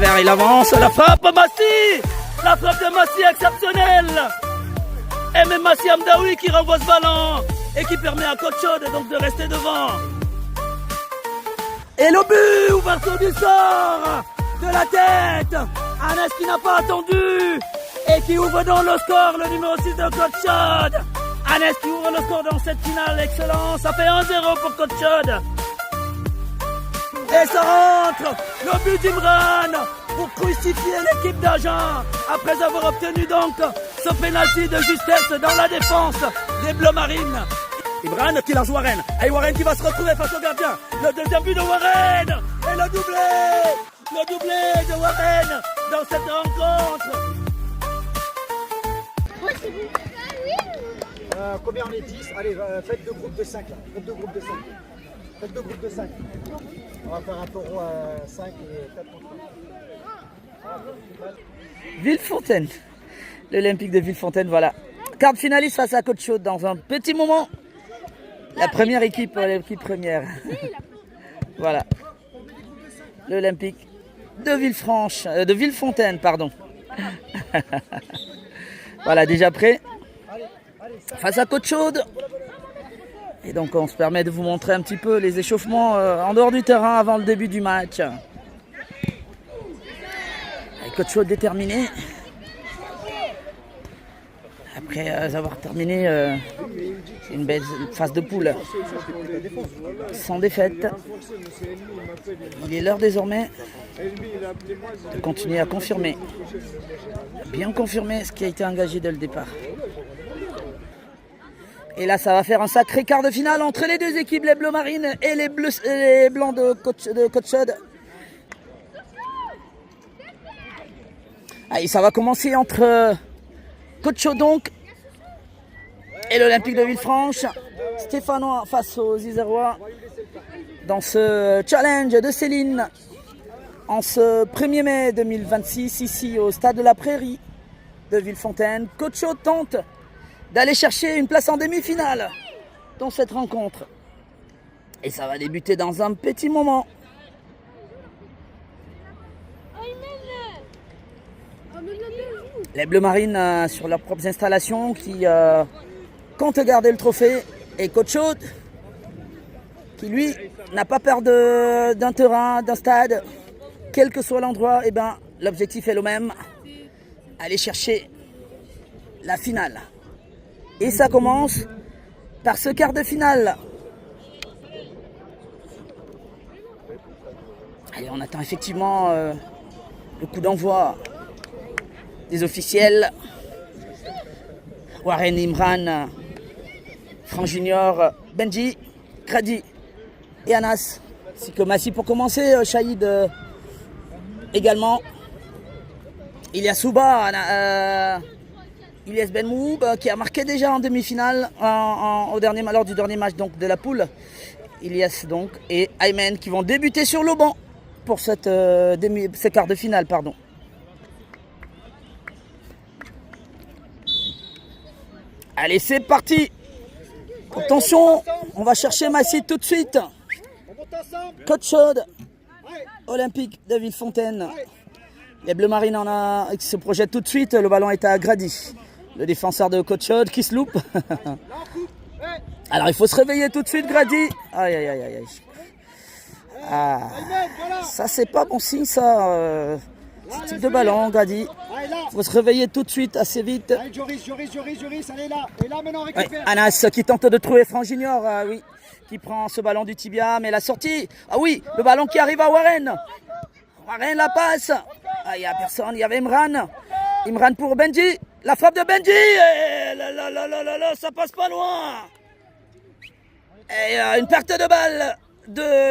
travers, il avance, la frappe Massi. La frappe de Massi exceptionnelle. Et même Massi Amdaoui qui renvoie ce ballon et qui permet à Côte Chaude donc de rester devant. Et le but, ouverture du sort de la tête. Anas qui n'a pas attendu et qui ouvre donc le score, le numéro 6 de Côte Chaude. Anas qui ouvre le score dans cette finale, excellent. Ça fait 1-0 pour Côte Chaude. Et ça rentre, le but d'Imran pour crucifier l'équipe d'Agen après avoir obtenu donc ce pénalty de justesse dans la défense des Bleus Marines. Imran qui lance Warren, et Warren qui va se retrouver face au gardien. Le deuxième but de Warren et le doublé de Warren dans cette rencontre. Combien on est 10? Allez, faites deux groupes de 5 là. Faites deux groupes de 5. Faites deux groupes de 5. On va faire un taureau à 5 et 4 contre 5. Villefontaine. L'Olympique de Villefontaine, voilà. Quart de finaliste face à Côte Chaude dans un petit moment. La première équipe, l'équipe première. Voilà. L'Olympique de Villefontaine, pardon. Voilà, déjà prêt. Face à Côte Chaude. Et donc on se permet de vous montrer un petit peu les échauffements en dehors du terrain avant le début du match. Avec Côte Chaude déterminé. Après avoir terminé une belle phase de poule sans défaite, il est l'heure désormais de continuer à confirmer, bien confirmer ce qui a été engagé dès le départ. Et là, ça va faire un sacré quart de finale entre les deux équipes, les Bleus Marines et les Blancs de Côte Chaude. Allez, ça va commencer entre Côte Chaude donc et l'Olympique de Villefranche. Stéphanois face aux Isérois dans ce challenge de Céline en ce 1er mai 2026 ici au stade de la Prairie de Villefontaine. Côte Chaude tente d'aller chercher une place en demi-finale dans cette rencontre. Et ça va débuter dans un petit moment. Les Bleus Marines sur leurs propres installations qui comptent garder le trophée. Et Côte Chaude qui lui n'a pas peur d'un terrain, d'un stade. Quel que soit l'endroit, et ben, l'objectif est le même. Aller chercher la finale. Et ça commence par ce quart de finale. Allez, on attend effectivement le coup d'envoi des officiels. Warren, Imran, Franck Junior, Benji, Grady et Anas. Ainsi que Massi pour commencer, Shahid également. Ilyas Souba, Ilyas Benmoub qui a marqué déjà en demi-finale lors du dernier match donc, de la poule. Ilyas donc et Aymen qui vont débuter sur le banc pour ce quart de finale. Pardon. Allez, c'est parti. Attention, on va chercher Massi tout de suite. Côte Chaude, Olympique de Villefontaine. Les Bleus Marines qui se projettent tout de suite. Le ballon est à Grady, le défenseur de Côte Chaude qui se loupe. Alors il faut se réveiller tout de suite, Grady. Aïe, aïe, aïe, aïe. Ah, ça c'est pas bon signe ça. Ce type de ballon, Grady. Il faut se réveiller tout de suite, assez vite. Joris, elle est là. Et là maintenant on récupère. Anas qui tente de trouver Franck Junior, oui, qui prend ce ballon du tibia, mais la sortie. Ah oui, le ballon qui arrive à Warren. Warren la passe. Ah, il n'y a personne, il y avait Imran. Imran pour Benji. La frappe de Benji. Et là, ça passe pas loin. Et une perte de balle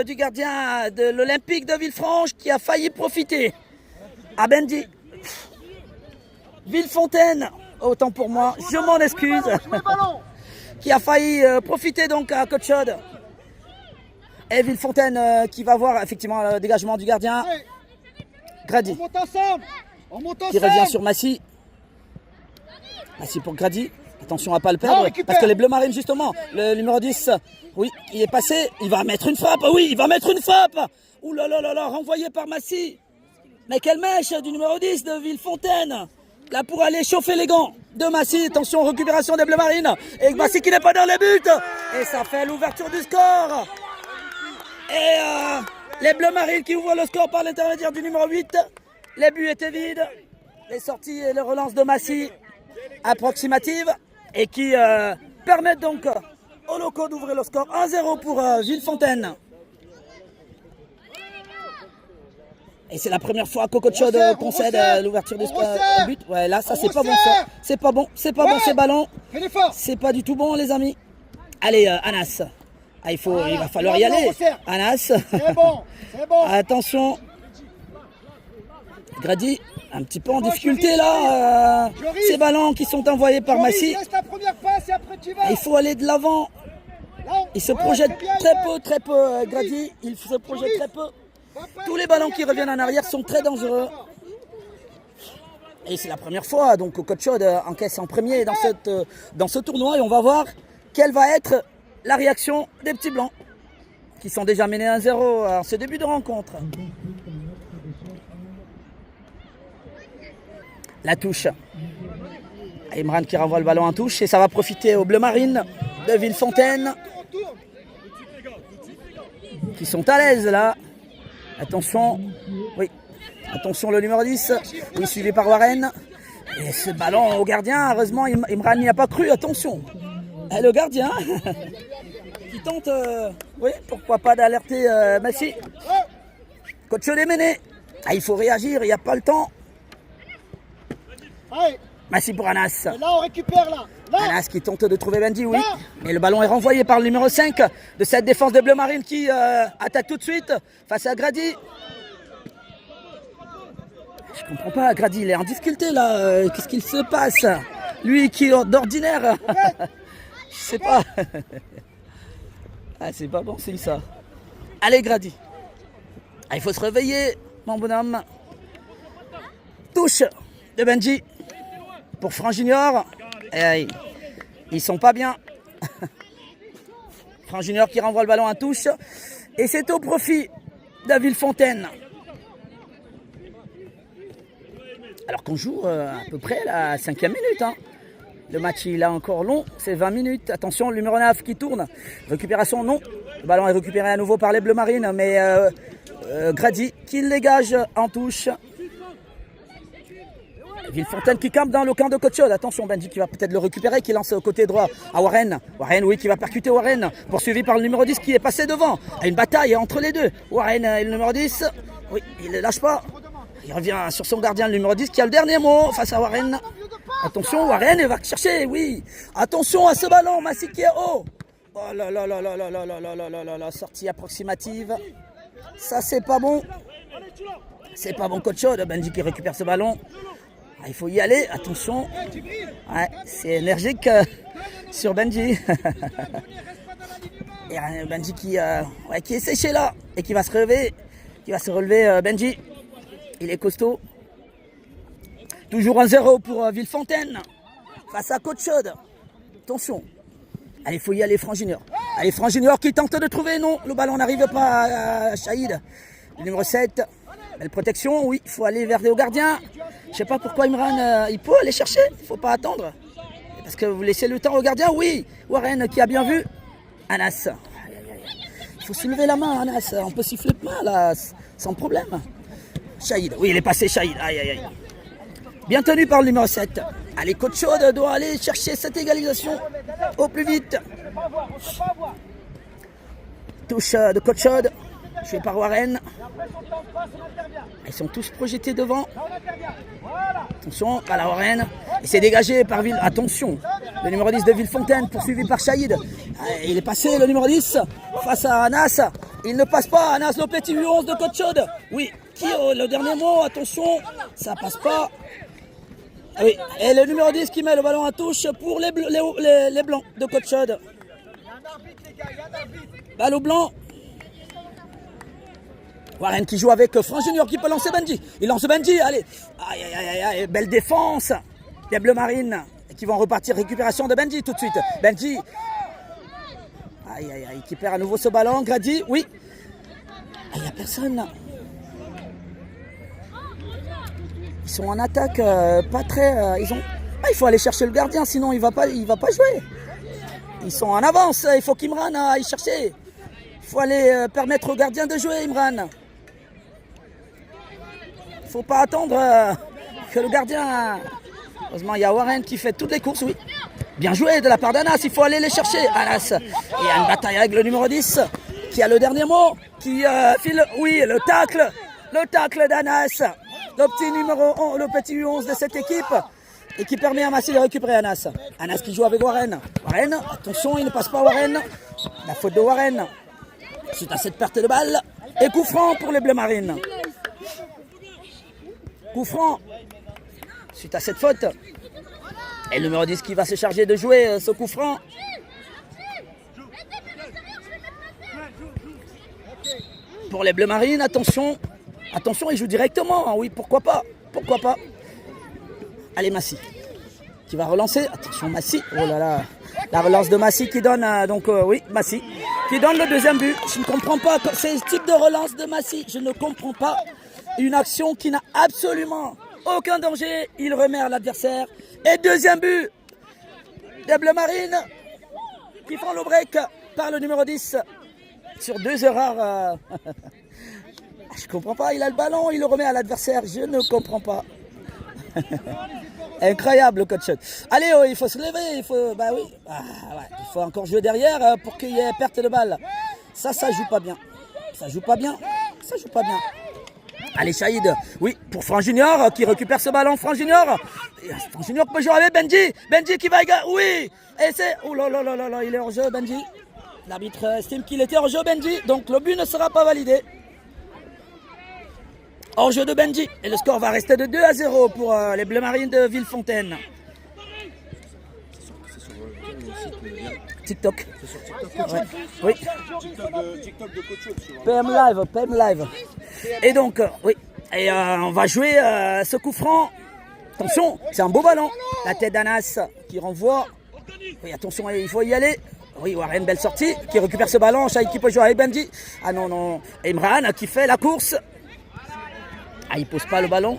du gardien de l'Olympique de Villefranche qui a failli profiter à Benji. Villefontaine, autant pour moi, je m'en excuse. Qui a failli profiter donc à Côte Chaude. Et Villefontaine qui va voir effectivement le dégagement du gardien. Grady. On monte ensemble. Qui revient sur Massi. Massi pour Grady. Attention à ne pas le perdre. Parce que les Bleus Marines justement, le numéro 10, oui, il est passé. Il va mettre une frappe. Oui, il va mettre une frappe. Ouh là là là là, renvoyé par Massi. Mais quelle mèche du numéro 10 de Villefontaine. Là pour aller chauffer les gants de Massy. Attention, récupération des Bleus Marines. Et Massy qui n'est pas dans les buts. Et ça fait l'ouverture du score. Et les Bleus Marines qui ouvrent le score par l'intermédiaire du numéro 8. Les buts étaient vides. Les sorties et les relances de Massy approximatives. Et qui permettent donc aux locaux d'ouvrir le score 1-0 pour Villefontaine. Et c'est la première fois qu'Coco de Chaude concède l'ouverture du but. Ouais, là, ça, c'est pas bon, ça. C'est pas bon, c'est pas bon, ces ballons. C'est pas du tout bon, les amis. Allez, Anas. Ah, il va falloir y aller. Anas. C'est bon, c'est bon. Attention. Grady, un petit peu en difficulté, là. Ces ballons qui sont envoyés par Massy. Il faut aller de l'avant. Il se projette très peu, Grady. Il se projette très peu. Tous les ballons qui reviennent en arrière sont très dangereux. Et c'est la première fois donc Coco de Chaude encaisse en premier dans ce tournoi. Et on va voir quelle va être la réaction des petits blancs qui sont déjà menés 1-0 en ce début de rencontre. La touche. Imran qui renvoie le ballon en touche et ça va profiter aux Bleus Marines de Villefontaine qui sont à l'aise là. Attention, oui, attention le numéro 10, oui, suivi par Warren. Et ce ballon au gardien, heureusement Imran n'y a pas cru, attention. Et le gardien qui tente, oui, pourquoi pas d'alerter Massy. Coach est mené. Ah, il faut réagir, il n'y a pas le temps. Massy pour Anas. Là on récupère là. Anas qui tente de trouver Benji, oui. Mais le ballon est renvoyé par le numéro 5 de cette défense des Bleus Marines qui attaque tout de suite face à Grady. Je comprends pas, Grady, il est en difficulté là. Qu'est-ce qu'il se passe? Lui qui d'ordinaire. Je sais pas. Ah, c'est pas bon signe ça. Allez Grady. Ah, il faut se réveiller, mon bonhomme. Touche de Benji pour Franc Junior. Et ils sont pas bien. Franc Junior qui renvoie le ballon à touche. Et c'est au profit de Villefontaine. Alors qu'on joue à peu près la 5e minute. Hein. Le match il est encore long, c'est 20 minutes. Attention, le numéro 9 qui tourne. Récupération, non. Le ballon est récupéré à nouveau par les Bleus Marines. Mais Grady qui le dégage en touche. Villefontaine qui campe dans le camp de Coach Chaude. Attention, Benji qui va peut-être le récupérer, qui lance au côté droit à Warren. Warren, oui, qui va percuter Warren. Poursuivi par le numéro 10 qui est passé devant. Il y a une bataille entre les deux. Warren et le numéro 10. Oui, il ne lâche pas. Il revient sur son gardien, le numéro 10, qui a le dernier mot face à Warren. Attention, Warren va chercher, oui. Attention à ce ballon, Massy qui est haut. Oh là là là là là là là là là là là, sortie approximative. Ça, c'est pas bon. C'est pas bon, Coach Chaude. Benji qui récupère ce ballon. Il faut y aller, attention. Ouais, c'est énergique sur Benji. Et Benji qui est séché là et qui va se relever. Benji, il est costaud. Toujours 1-0 pour Villefontaine face à Coach Chaude. Attention. Allez, il faut y aller, Franc Junior. Allez, Franc Junior qui tente de trouver, non. Le ballon n'arrive pas à Shahid. Le numéro 7. Belle protection, oui, il faut aller vers le gardien. Je ne sais pas pourquoi Imran, il peut aller chercher, il ne faut pas attendre. Parce que vous laissez le temps au gardien, oui. Warren qui a bien vu. Anas. Il faut soulever la main, Anas. On peut siffler de main, là, sans problème. Shahid, oui, il est passé, Shahid. Aïe, aïe, aïe. Bien tenu par le numéro 7. Allez, Coach Chaude doit aller chercher cette égalisation au plus vite. Touche de Coach Chaude. Joué par Warren. Ils sont tous projetés devant. Attention, à la Warren. Et c'est dégagé par Ville. Attention, le numéro 10 de Villefontaine, poursuivi par Shahid. Il est passé, le numéro 10, face à Anas. Il ne passe pas. Anas, le petit U11 de Coach Chaude. Oui, qui le dernier mot. Attention, ça passe pas. Oui, et le numéro 10 qui met le ballon à touche pour les blancs de Coach Chaude. Balle au blanc. Warren qui joue avec Franc Junior qui peut lancer Benji. Il lance Benji, allez. Aïe, aïe, aïe, aïe, belle défense des Bleus Marines qui vont repartir. Récupération de Benji tout de suite. Benji. Aïe, aïe, aïe, qui perd à nouveau ce ballon. Grady, oui. Il n'y a personne là. Ils sont en attaque, pas très... il faut aller chercher le gardien, sinon il va pas jouer. Ils sont en avance, il faut qu'Imran aille chercher. Il faut aller permettre au gardien de jouer, Imran. Il ne faut pas attendre que le gardien... Heureusement, il y a Warren qui fait toutes les courses, oui. Bien joué de la part d'Anas, il faut aller les chercher. Anas, il y a une bataille avec le numéro 10 qui a le dernier mot, qui file, oui, le tacle d'Anas, le petit numéro 11, le petit U11 de cette équipe, et qui permet à Massy de récupérer Anas. Anas qui joue avec Warren. Warren, attention, il ne passe pas Warren. La faute de Warren. Suite à cette perte de balle. Et coup franc pour les Bleus Marines. Coup franc. Suite à cette faute. Et le numéro 10 qui va se charger de jouer ce coup franc. Pour les Bleus Marines, attention. Attention, il joue directement. Oui, pourquoi pas. Pourquoi pas. Allez, Massy. Qui va relancer. Attention, Massy. Oh là là. La relance de Massy qui donne, Massy. Qui donne le deuxième but. Je ne comprends pas. C'est ce type de relance de Massy. Je ne comprends pas. Une action qui n'a absolument aucun danger. Il remet à l'adversaire. Et deuxième but des Bleus Marines qui font le break par le numéro 10 sur 2 erreurs. Je comprends pas, il a le ballon, il le remet à l'adversaire, je ne comprends pas. Incroyable le coach. Allez, il faut se lever, il faut encore jouer derrière pour qu'il y ait perte de balle. Ça joue pas bien. Ça joue pas bien. Allez, Shahid, oui, pour Franck Junior qui récupère ce ballon. Franck Junior peut jouer avec Benji. Benji qui va égaler, oui. Et c'est, oh là là là là là, il est hors jeu, Benji. L'arbitre estime qu'il était hors jeu, Benji. Donc le but ne sera pas validé. Hors jeu de Benji. Et le score va rester de 2-0 pour les Bleus Marines de Villefontaine. TikTok. C'est sur TikTok. Ouais. Oui. TikTok de Coach. PM Live. Et donc, oui. Et on va jouer ce coup franc. Attention, c'est un beau ballon. La tête d'Anas qui renvoie. Oui, attention, il faut y aller. Oui, Warren, belle sortie. Qui récupère ce ballon. Chaque qui peut jouer avec Benji. Ah non. Imran qui fait la course. Ah, il pose pas le ballon.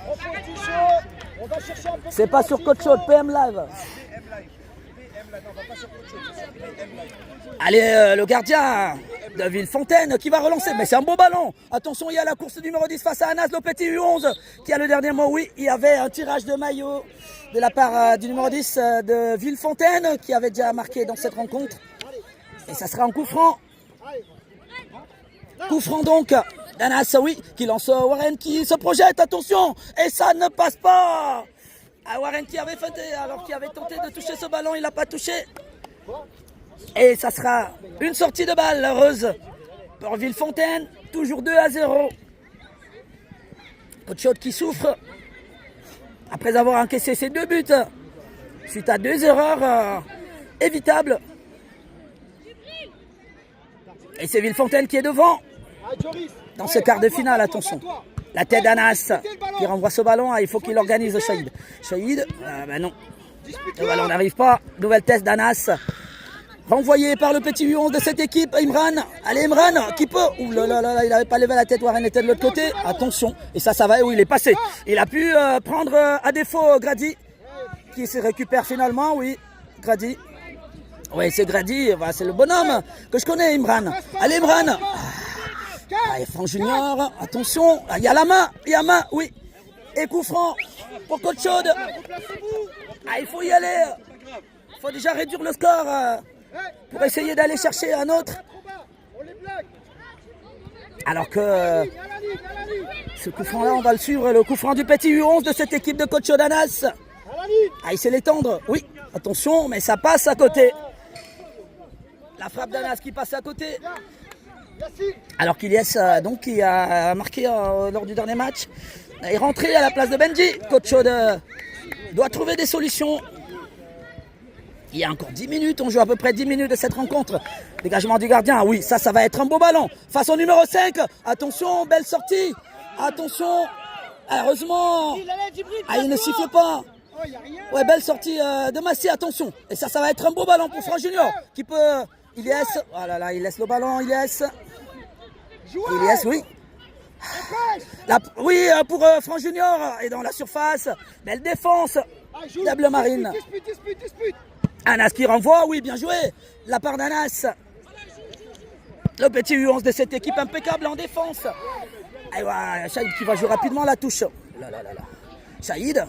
C'est pas sur Coach Show, PM Live. Allez, le gardien de Villefontaine qui va relancer. Mais c'est un beau ballon. Attention, il y a la course du numéro 10 face à Anas, le petit U11 qui a le dernier mot. Oui, il y avait un tirage de maillot de la part du numéro 10 de Villefontaine qui avait déjà marqué dans cette rencontre. Et ça sera un coup franc. Coup franc donc d'Anas, oui, qui lance Warren qui se projette. Attention, et ça ne passe pas. Ah, Warren qui avait feinté alors qu'il avait tenté de toucher ce ballon, il n'a pas touché. Et ça sera une sortie de balle heureuse pour Villefontaine, toujours 2-0. Coach qui souffre après avoir encaissé ses 2 buts suite à 2 erreurs évitables. Et c'est Villefontaine qui est devant dans ce quart de finale, attention. La tête d'Anas qui renvoie ce ballon, il faut qu'il organise Shahid. Shahid, non. Le ballon n'arrive pas. Nouvelle test d'Anas. Renvoyé par le petit U11 de cette équipe, Imran. Allez, Imran, qui peut. Ouh là là là, il n'avait pas levé la tête, Warren était de l'autre côté. Attention. Et ça va, oui, il est passé. Il a pu prendre à défaut Grady, qui se récupère finalement, oui. Grady. Oui, c'est Grady, c'est le bonhomme que je connais, Imran. Allez, Imran. Allez, Franck Junior, attention. Il y a la main, oui. Et coup franc pour Coach Chaude. Il faut y aller. Il faut déjà réduire le score pour essayer d'aller chercher un autre. Alors que ce coup franc là, on va le suivre. Le coup franc du petit U11 de cette équipe de Coach Chaude Anas. Il sait l'étendre. Oui, attention, mais ça passe à côté. La frappe d'Anas qui passe à côté. Alors qu'Iliès, donc, qui a marqué lors du dernier match, est rentré à la place de Benji. Coach Chaude doit trouver des solutions. Il y a encore 10 minutes, on joue à peu près 10 minutes de cette rencontre. Dégagement du gardien, oui, ça va être un beau ballon. Face au numéro 5, attention, belle sortie. Attention, heureusement, il ne siffle pas. Ouais, belle sortie de Massy, attention. Et ça va être un beau ballon pour Franck Junior qui peut... Iliès, oh là là, il laisse le ballon, Iliès, oui. Oui, pour Franck Junior. Et dans la surface. Belle défense. La Bleu Marine. Anas qui renvoie. Oui, bien joué. La part d'Anas. Le petit U11 de cette équipe impeccable en défense. Et voilà, Saïd qui va jouer rapidement la touche. Là. Saïd.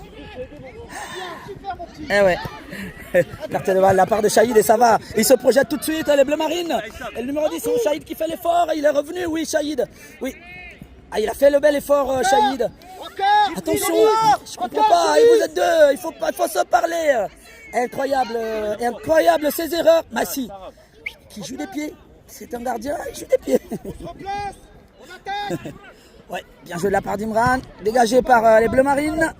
Eh ouais. Carte de balle de la part de Saïd et ça va. Il se projette tout de suite, les Bleu Marine. Et le numéro 10, c'est Saïd qui fait l'effort. Il est revenu, oui, Saïd. Oui. Ah, il a fait le bel effort, Saïd. Attention, je comprends pas. Vous êtes deux, il faut se parler. Incroyable ces erreurs. Massi, qui joue des pieds. C'est un gardien, il joue des pieds. Ouais, bien joué de la part d'Imran. Dégagé par les Bleu Marine.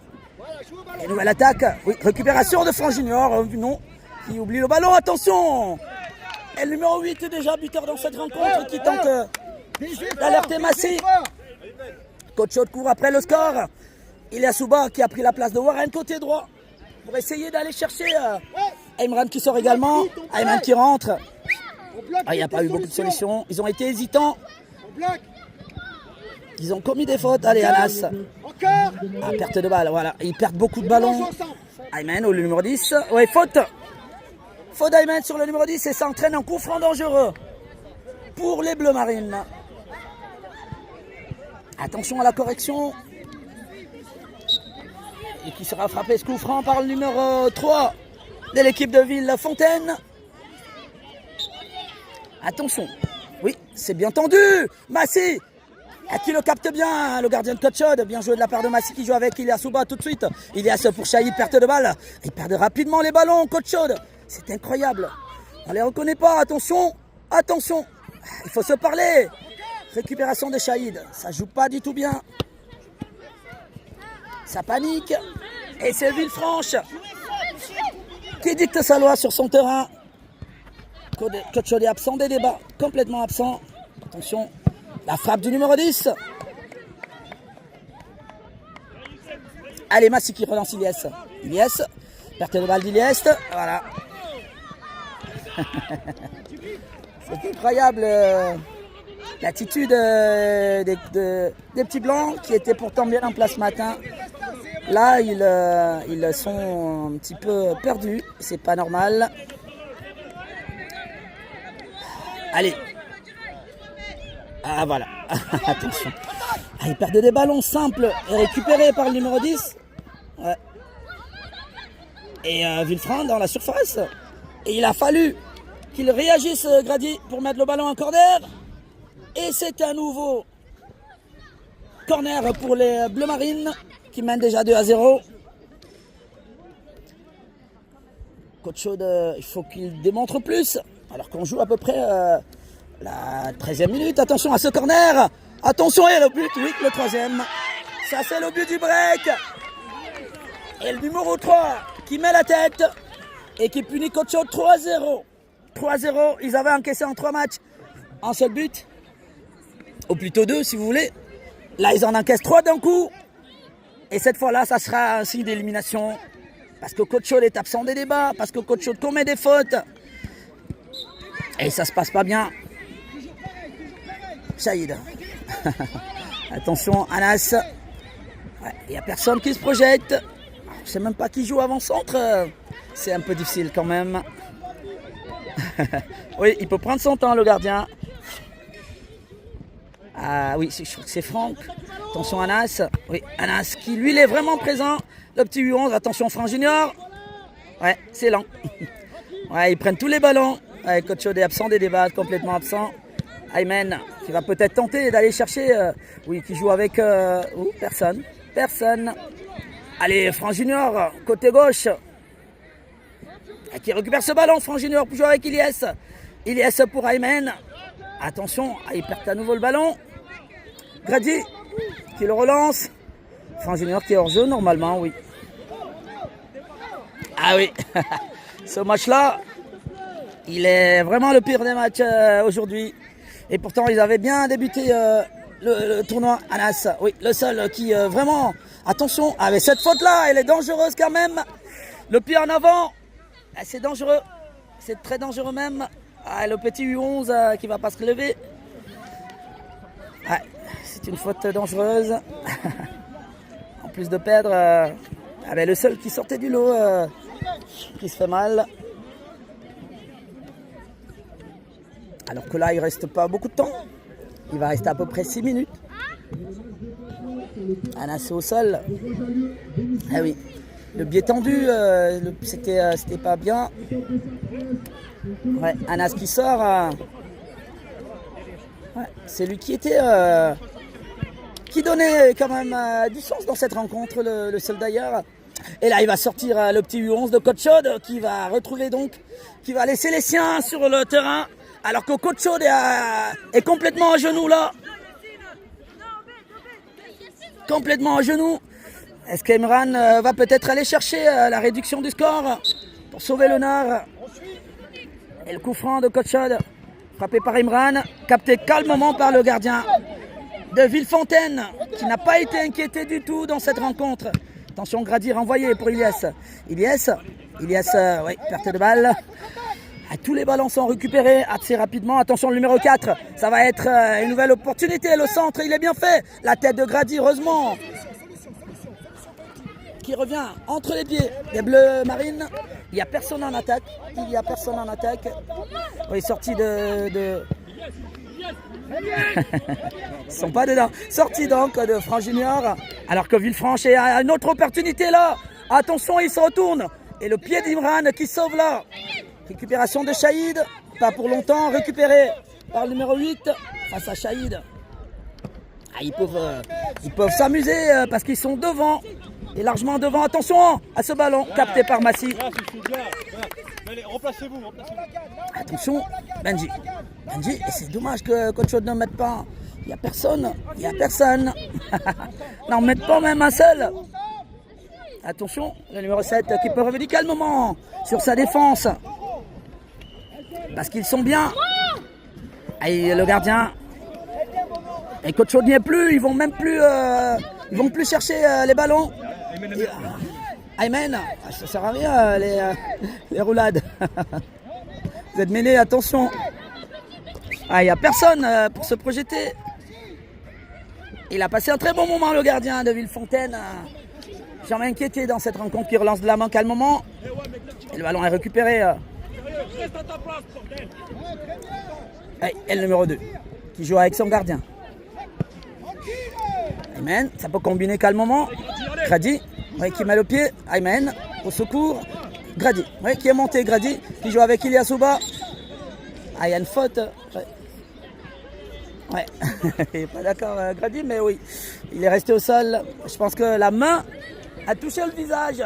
Et nouvelle attaque. Oui, récupération de Franck Junior. Non, qui oublie le ballon. Attention. Et le numéro 8 est déjà buteur dans cette rencontre qui tente d'alerter Massi. Coach Chaud court après le score. Il y a Souba qui a pris la place de Warren côté droit pour essayer d'aller chercher Imran qui sort également. Ayman qui rentre. Il n'y a pas eu beaucoup de solutions. Ils ont été hésitants. Ils ont commis des fautes. Allez, Anas. Perte de balle, voilà. Ils perdent beaucoup de ballons. Ayman au numéro 10. Ouais, faute. Faute d'Ayman sur le numéro 10 et ça entraîne un coup franc dangereux pour les Bleu Marine. Attention à la correction. Et qui sera frappé ce coup franc par le numéro 3 de l'équipe de Villefontaine. Attention. Oui, c'est bien tendu. Massi. Qui le capte bien, le gardien de Coach Chaud. Bien joué de la part de Massi qui joue avec Ilias Souba tout de suite. Ilias pour Chaïd, perte de balle. Ils perdent rapidement les ballons, Coach Chaud. C'est incroyable. On ne les reconnaît pas. Attention. Il faut se parler. Récupération de Chaïd. Ça joue pas du tout bien. Ça panique. Et c'est Villefranche qui dicte sa loi sur son terrain. Coach Chaud est absent des débats. Complètement absent. Attention. La frappe du numéro 10. Allez, Massi qui relance Ilias. Ilias. Perte de balle d'Ilias. Voilà. C'est incroyable l'attitude des petits blancs qui étaient pourtant bien en place ce matin. Là, ils sont un petit peu perdus. C'est pas normal. Allez. Ah voilà, attention. Ils perdent des ballons simples et récupérés par le numéro 10. Ouais. Et Villefranche dans la surface. Et il a fallu qu'il réagisse, Grady, pour mettre le ballon en corner. Et c'est un nouveau corner pour les Bleu Marine qui mènent déjà 2-0. Coach Chaud, il faut qu'il démontre plus. Alors qu'on joue à peu près... la 13e minute, attention à ce corner. Attention, et le but, oui, le 3e. Ça, c'est le but du break. Et le numéro 3 qui met la tête et qui punit Coach Chaud 3-0. 3-0, ils avaient encaissé en 3 matchs un seul but. Ou plutôt 2, si vous voulez. Là, ils en encaissent 3 d'un coup. Et cette fois-là, ça sera un signe d'élimination. Parce que Coach Chaud est absent des débats. Parce que Coach Chaud commet des fautes. Et ça se passe pas bien. Saïd. Attention, Anas. Il n'y a personne qui se projette. Je ne sais même pas qui joue avant-centre. C'est un peu difficile quand même. Oui, il peut prendre son temps, le gardien. Ah oui, je crois que c'est Franck. Attention, Anas. Oui, Anas qui, lui, il est vraiment présent. Le petit U11. Attention, Franck Junior. Ouais, c'est lent. Ouais, ils prennent tous les ballons. Ouais, Coach Chaud est absent des débats, complètement absent. Ayman qui va peut-être tenter d'aller chercher, qui joue avec personne. Allez, Franck Junior, côté gauche, qui récupère ce ballon. Franck Junior pour jouer avec Ilias. Ilias pour Ayman. Attention, il perd à nouveau le ballon. Grady qui le relance. Franck Junior qui est hors jeu normalement, oui. Ah oui, ce match-là, il est vraiment le pire des matchs aujourd'hui. Et pourtant, ils avaient bien débuté le tournoi. Anas, oui, le seul qui vraiment... Attention, avec cette faute-là, elle est dangereuse quand même. Le pied en avant, c'est dangereux. C'est très dangereux même. Le petit U11 qui ne va pas se relever. C'est C'est une faute dangereuse. En plus de perdre, le seul qui sortait du lot, qui se fait mal. Alors que là, il reste pas beaucoup de temps. Il va rester à peu près 6 minutes. Anas est au sol. Ah oui, le biais tendu, c'était pas bien. Ouais, Anas qui sort. Ouais, c'est lui qui était... qui donnait quand même du sens dans cette rencontre, le seul d'ailleurs. Et là, il va sortir le petit U11 de Coach Chaude qui va retrouver donc, qui va laisser les siens sur le terrain. Alors que Coach Chaude est complètement à genoux là. Complètement à genoux. Est-ce qu'Imran va peut-être aller chercher la réduction du score pour sauver l'honneur? Et le coup franc de Coach Chaude, frappé par Imran, capté calmement par le gardien de Villefontaine, qui n'a pas été inquiété du tout dans cette rencontre. Attention, Grady renvoyé pour Ilyes. Ilyes, oui, perte de balle. Tous les ballons sont récupérés assez rapidement. Attention, le numéro 4, ça va être une nouvelle opportunité. Le centre, il est bien fait. La tête de Grady, heureusement, qui revient entre les pieds des Bleus Marines. Il n'y a personne en attaque. Oui, sorti de... Ils sont pas dedans. Sorti donc de Franc Junior. Alors que Villefranche a une autre opportunité là. Attention, il se retourne. Et le pied d'Imran qui sauve là. Récupération de Shahid. Pas pour longtemps. Récupéré par le numéro 8 face à Shahid. Ils peuvent s'amuser parce qu'ils sont devant. Et largement devant. Attention à ce ballon capté par Massy. Allez, remplacez-vous. Attention, Benji. Et c'est dommage que Coach Chaude ne mette pas. Il n'y a personne. N'en mette pas même un seul. Attention, le numéro 7 qui peut revenir calmement sur sa défense. Parce qu'ils sont bien. Et le gardien. Et Coach Chaude n'y est plus. Ils vont plus chercher les ballons. Aymen, ça sert à rien les roulades. Vous êtes mêlés, attention. Il n'y a personne pour se projeter. Il a passé un très bon moment, le gardien de Villefontaine. J'ai inquiété dans cette rencontre qui relance de la main calmement. Et le ballon est récupéré. Et le numéro 2 qui joue avec son gardien. Aymen, ça peut combiner calmement. Grady. Oui, qui met le pied, Aymen, au secours, Grady, oui, qui est monté, Grady, qui joue avec Ilyasouba. Il y a une faute. Ouais, il n'est pas d'accord, Grady, mais oui, il est resté au sol. Je pense que la main a touché le visage.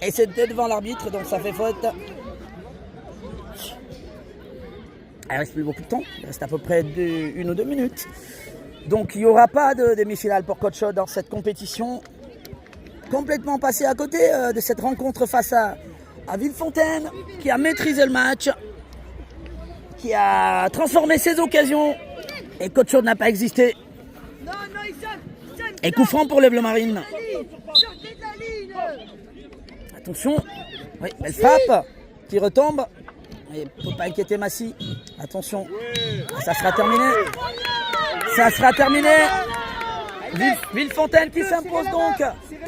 Et c'était devant l'arbitre, donc ça fait faute. Il ne reste plus beaucoup de temps, il reste à peu près 1 ou 2 minutes. Donc il n'y aura pas de demi-finale pour Coach Chaude dans cette compétition. Complètement passé à côté de cette rencontre face à Villefontaine, qui a maîtrisé le match, qui a transformé ses occasions, et Coach Chaude n'a pas existé. Et coup franc pour les Bleus Marines. Attention, oui, belle frappe qui retombe. Il ne faut pas inquiéter Massy. Attention, ça sera terminé. Villefontaine qui s'impose donc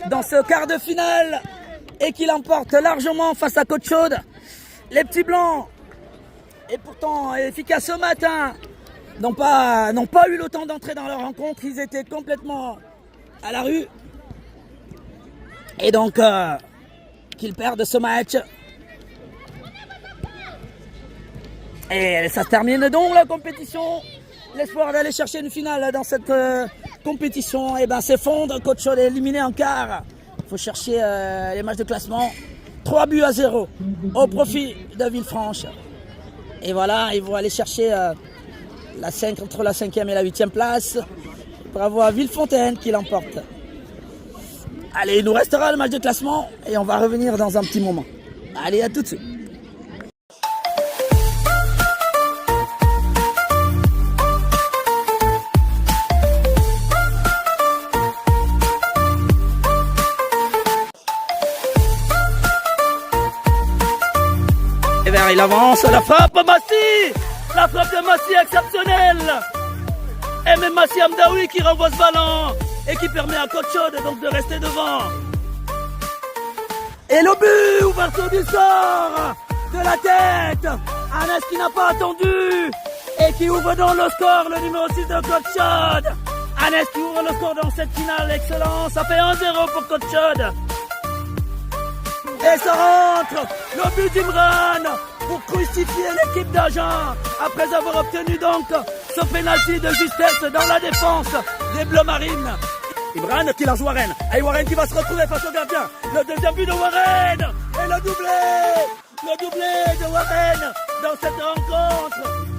dans ce quart de finale et qui l'emporte largement face à Coach Chaude. Les petits blancs, et pourtant efficaces ce matin, n'ont pas eu le temps d'entrer dans leur rencontre. Ils étaient complètement à la rue. Et donc, qu'ils perdent ce match. Et ça se termine donc la compétition. L'espoir d'aller chercher une finale dans cette compétition s'effondre. Coach Chaude est éliminé en quart. Il faut chercher les matchs de classement. 3-0 au profit de Villefranche. Et voilà, ils vont aller chercher entre la 5e et la 8e place. Bravo à Villefontaine qui l'emporte. Allez, il nous restera le match de classement et on va revenir dans un petit moment. Allez, à tout de suite. Il avance, la frappe de Massy exceptionnelle. Et même Massi Hamdaoui qui renvoie ce ballon et qui permet à Côte Chaude donc de rester devant. Et le but, ouverture du sort de la tête. Anas qui n'a pas attendu et qui ouvre donc le score, le numéro 6 de Côte Chaude. Anas qui ouvre le score dans cette finale, excellent. Ça fait 1-0 pour Côte Chaude. Et ça rentre, le but d'Imran pour crucifier l'équipe d'Agen après avoir obtenu donc ce pénalty de justesse dans la défense des Bleus Marines. Imran qui la joue Warren. Et Warren qui va se retrouver face au gardien. Le deuxième but de Warren. Et le doublé de Warren dans cette rencontre.